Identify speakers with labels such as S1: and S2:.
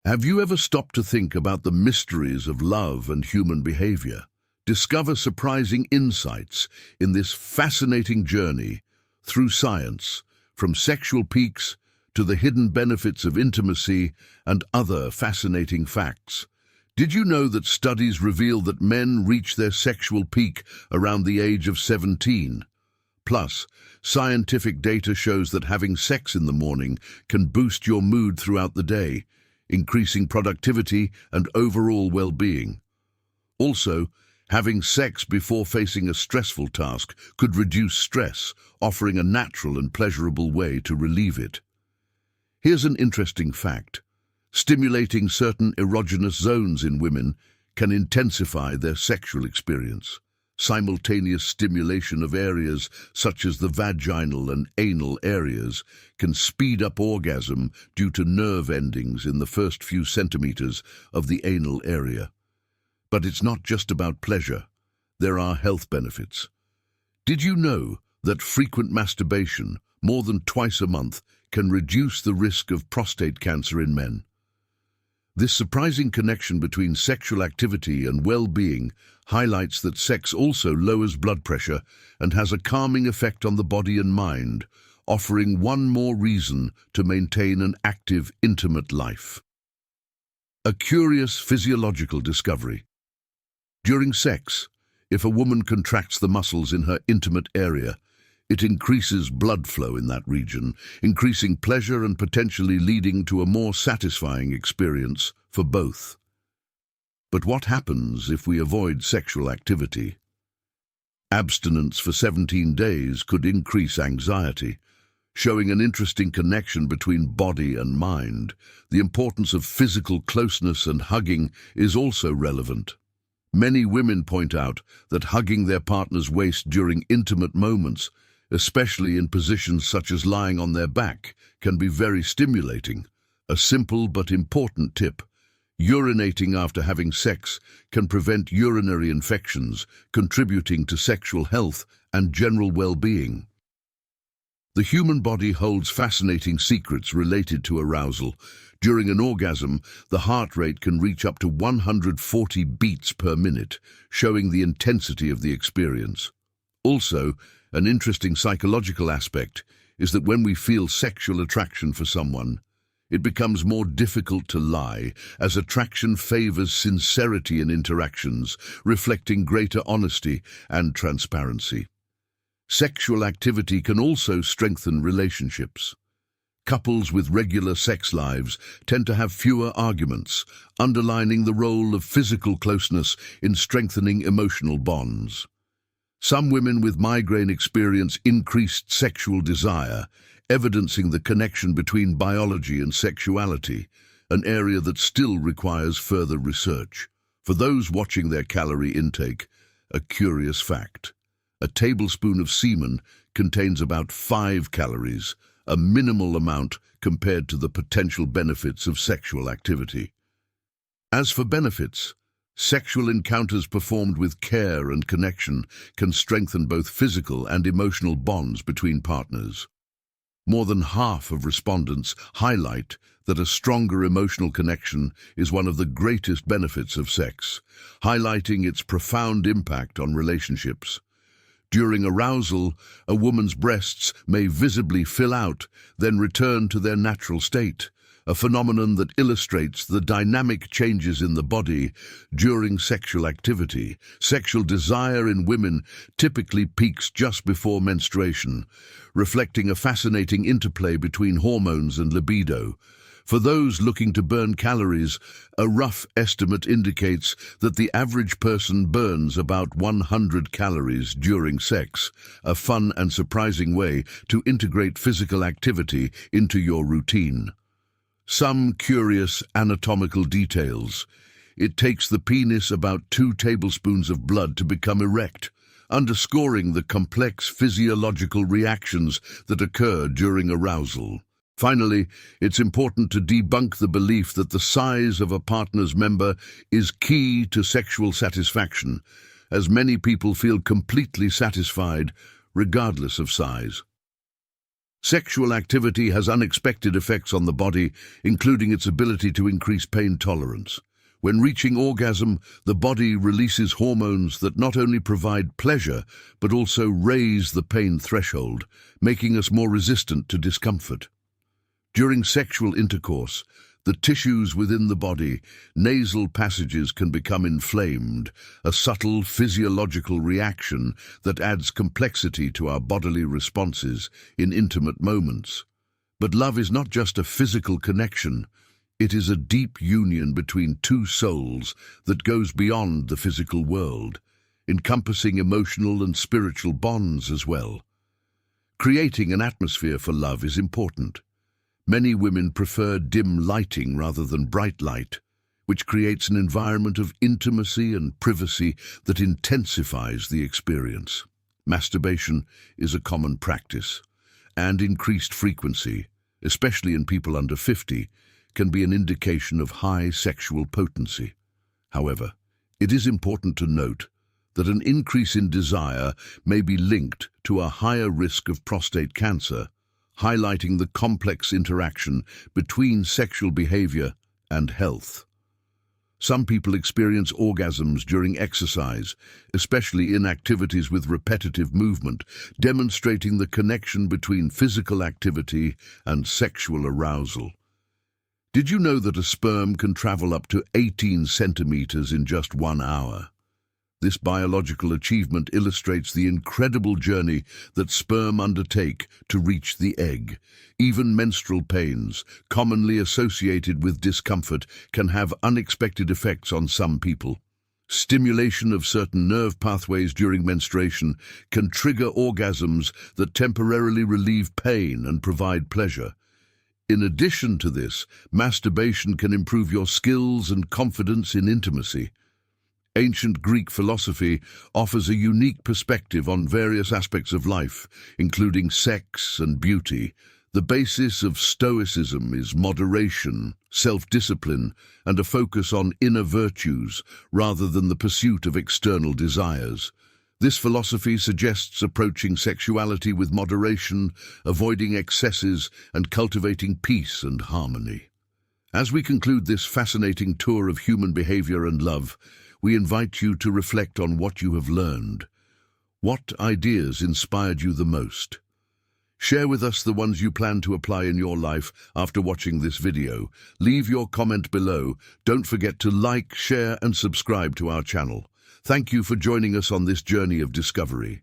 S1: Have you ever stopped to think about the mysteries of love and human behavior? Discover surprising insights in this fascinating journey through science, from sexual peaks to the hidden benefits of intimacy and other fascinating facts. Did you know that studies reveal that men reach their sexual peak around the age of 17? Plus, scientific data shows that having sex in the morning can boost your mood throughout the day, increasing productivity and overall well-being. Also, having sex before facing a stressful task could reduce stress, offering a natural and pleasurable way to relieve it. Here's an interesting fact. Stimulating certain erogenous zones in women can intensify their sexual experience. Simultaneous stimulation of areas such as the vaginal and anal areas can speed up orgasm due to nerve endings in the first few centimeters of the anal area. But it's not just about pleasure. There are health benefits. Did you know that frequent masturbation, more than twice a month, can reduce the risk of prostate cancer in men? This surprising connection between sexual activity and well-being highlights that sex also lowers blood pressure and has a calming effect on the body and mind, offering one more reason to maintain an active, intimate life. A curious physiological discovery. During sex, if a woman contracts the muscles in her intimate area, it increases blood flow in that region, increasing pleasure and potentially leading to a more satisfying experience for both. But what happens if we avoid sexual activity? Abstinence for 17 days could increase anxiety, showing an interesting connection between body and mind. The importance of physical closeness and hugging is also relevant. Many women point out that hugging their partner's waist during intimate moments, especially in positions such as lying on their back, can be very stimulating. A simple but important tip: urinating after having sex can prevent urinary infections, contributing to sexual health and general well-being. The human body holds fascinating secrets related to arousal. During an orgasm, the heart rate can reach up to 140 beats per minute, showing the intensity of the experience. Also, an interesting psychological aspect is that when we feel sexual attraction for someone, it becomes more difficult to lie, as attraction favors sincerity in interactions, reflecting greater honesty and transparency. Sexual activity can also strengthen relationships. Couples with regular sex lives tend to have fewer arguments, underlining the role of physical closeness in strengthening emotional bonds. Some women with migraine experience increased sexual desire, evidencing the connection between biology and sexuality, an area that still requires further research. For those watching their calorie intake, a curious fact: a tablespoon of semen contains about 5 calories, a minimal amount compared to the potential benefits of sexual activity. As for benefits, sexual encounters performed with care and connection can strengthen both physical and emotional bonds between partners. More than half of respondents highlight that a stronger emotional connection is one of the greatest benefits of sex, highlighting its profound impact on relationships. During arousal, a woman's breasts may visibly fill out, then return to their natural state, a phenomenon that illustrates the dynamic changes in the body during sexual activity. Sexual desire in women typically peaks just before menstruation, reflecting a fascinating interplay between hormones and libido. For those looking to burn calories, a rough estimate indicates that the average person burns about 100 calories during sex, a fun and surprising way to integrate physical activity into your routine. Some curious anatomical details. It takes the penis about 2 tablespoons of blood to become erect, underscoring the complex physiological reactions that occur during arousal. Finally, it's important to debunk the belief that the size of a partner's member is key to sexual satisfaction, as many people feel completely satisfied regardless of size. Sexual activity has unexpected effects on the body, including its ability to increase pain tolerance. When reaching orgasm, the body releases hormones that not only provide pleasure, but also raise the pain threshold, making us more resistant to discomfort. During sexual intercourse, the tissues within the body, nasal passages can become inflamed, a subtle physiological reaction that adds complexity to our bodily responses in intimate moments. But love is not just a physical connection. It is a deep union between two souls that goes beyond the physical world, encompassing emotional and spiritual bonds as well. Creating an atmosphere for love is important. Many women prefer dim lighting rather than bright light, which creates an environment of intimacy and privacy that intensifies the experience. Masturbation is a common practice, and increased frequency, especially in people under 50, can be an indication of high sexual potency. However, it is important to note that an increase in desire may be linked to a higher risk of prostate cancer, highlighting the complex interaction between sexual behavior and health. Some people experience orgasms during exercise, especially in activities with repetitive movement, demonstrating the connection between physical activity and sexual arousal. Did you know that a sperm can travel up to 18 centimeters in just 1 hour? This biological achievement illustrates the incredible journey that sperm undertake to reach the egg. Even menstrual pains, commonly associated with discomfort, can have unexpected effects on some people. Stimulation of certain nerve pathways during menstruation can trigger orgasms that temporarily relieve pain and provide pleasure. In addition to this, masturbation can improve your skills and confidence in intimacy. Ancient Greek philosophy offers a unique perspective on various aspects of life, including sex and beauty. The basis of Stoicism is moderation, self-discipline, and a focus on inner virtues rather than the pursuit of external desires. This philosophy suggests approaching sexuality with moderation, avoiding excesses, and cultivating peace and harmony. As we conclude this fascinating tour of human behavior and love, we invite you to reflect on what you have learned. What ideas inspired you the most? Share with us the ones you plan to apply in your life after watching this video. Leave your comment below. Don't forget to like, share, and subscribe to our channel. Thank you for joining us on this journey of discovery.